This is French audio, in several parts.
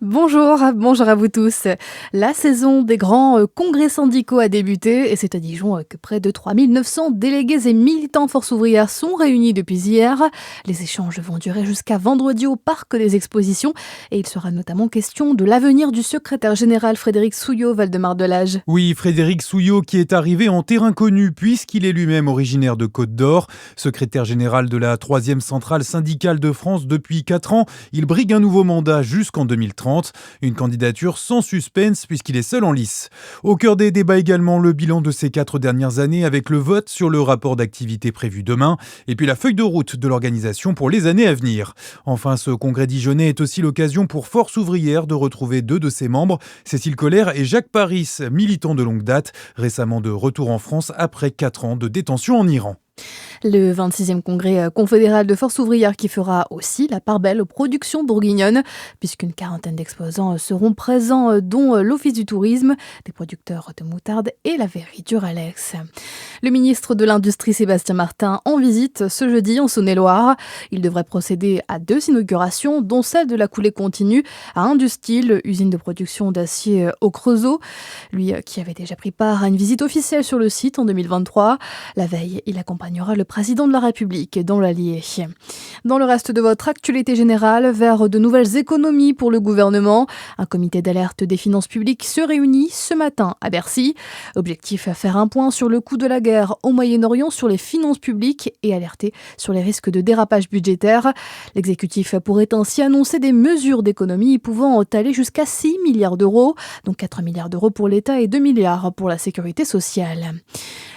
Bonjour à vous tous. La saison des grands congrès syndicaux a débuté et c'est à Dijon que près de 3900 délégués et militants Force ouvrière sont réunis depuis hier. Les échanges vont durer jusqu'à vendredi au parc des expositions et il sera notamment question de l'avenir du secrétaire général Frédéric Souillot, Val-de-Marne-de-Lage. Oui, Frédéric Souillot qui est arrivé en terrain connu puisqu'il est lui-même originaire de Côte d'Or. Secrétaire général de la 3e centrale syndicale de France depuis 4 ans, il brigue un nouveau mandat jusqu'en 2030. Une candidature sans suspense puisqu'il est seul en lice. Au cœur des débats également le bilan de ces 4 dernières années avec le vote sur le rapport d'activité prévu demain et puis la feuille de route de l'organisation pour les années à venir. Enfin, ce congrès dijonnais est aussi l'occasion pour Force ouvrière de retrouver 2 de ses membres, Cécile Colère et Jacques Paris, militants de longue date, récemment de retour en France après 4 ans de détention en Iran. Le 26e congrès confédéral de Force ouvrière qui fera aussi la part belle aux productions bourguignonnes, puisqu'une quarantaine d'exposants seront présents, dont l'Office du tourisme, des producteurs de moutarde et la verrerie Duralex. Le ministre de l'Industrie Sébastien Martin en visite ce jeudi en Saône-et-Loire. Il devrait procéder à 2 inaugurations, dont celle de la coulée continue à Industil, usine de production d'acier au Creusot. Lui qui avait déjà pris part à une visite officielle sur le site en 2023. La veille, il accompagnera le président de la République dans l'Allier. Dans le reste de votre actualité générale, vers de nouvelles économies pour le gouvernement, un comité d'alerte des finances publiques se réunit ce matin à Bercy. Objectif à faire un point sur le coût de la guerre au Moyen-Orient, sur les finances publiques et alerter sur les risques de dérapage budgétaire. L'exécutif pourrait ainsi annoncer des mesures d'économie pouvant aller jusqu'à 6 milliards d'euros, dont 4 milliards d'euros pour l'État et 2 milliards pour la sécurité sociale.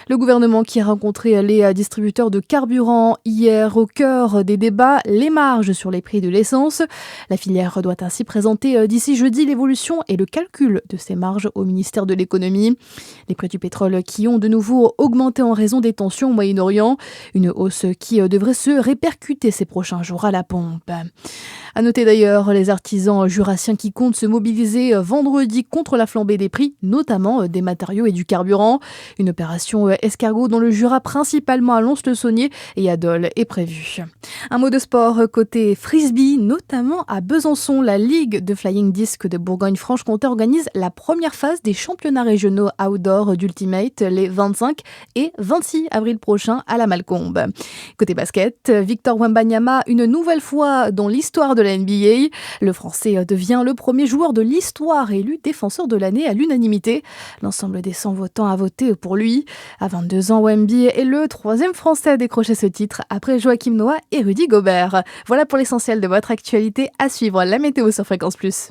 Le gouvernement qui a rencontré les distributeurs de carburant hier au cœur des débats, les marges sur les prix de l'essence. La filière doit ainsi présenter d'ici jeudi l'évolution et le calcul de ces marges au ministère de l'économie. Les prix du pétrole qui ont de nouveau augmenté en raison des tensions au Moyen-Orient. Une hausse qui devrait se répercuter ces prochains jours à la pompe. À noter d'ailleurs les artisans jurassiens qui comptent se mobiliser vendredi contre la flambée des prix, notamment des matériaux et du carburant. Une opération escargot dans le Jura, principalement à Lons-le-Saunier et à Dole, est prévue. Un mot de sport côté frisbee, notamment à Besançon. La Ligue de Flying Disc de Bourgogne-Franche-Comté organise la première phase des championnats régionaux outdoor d'Ultimate les 25 et 26 avril prochains à la Malcombe. Côté basket, Victor Wembanyama, une nouvelle fois dans l'histoire de la NBA. Le Français devient le premier joueur de l'histoire élu défenseur de l'année à l'unanimité. L'ensemble des 100 votants a voté pour lui. À 22 ans, Wemby est le 3e Français à décrocher ce titre après Joachim Noah et Rudy Gobert. Voilà pour l'essentiel de votre actualité. À suivre la météo sur Fréquence Plus.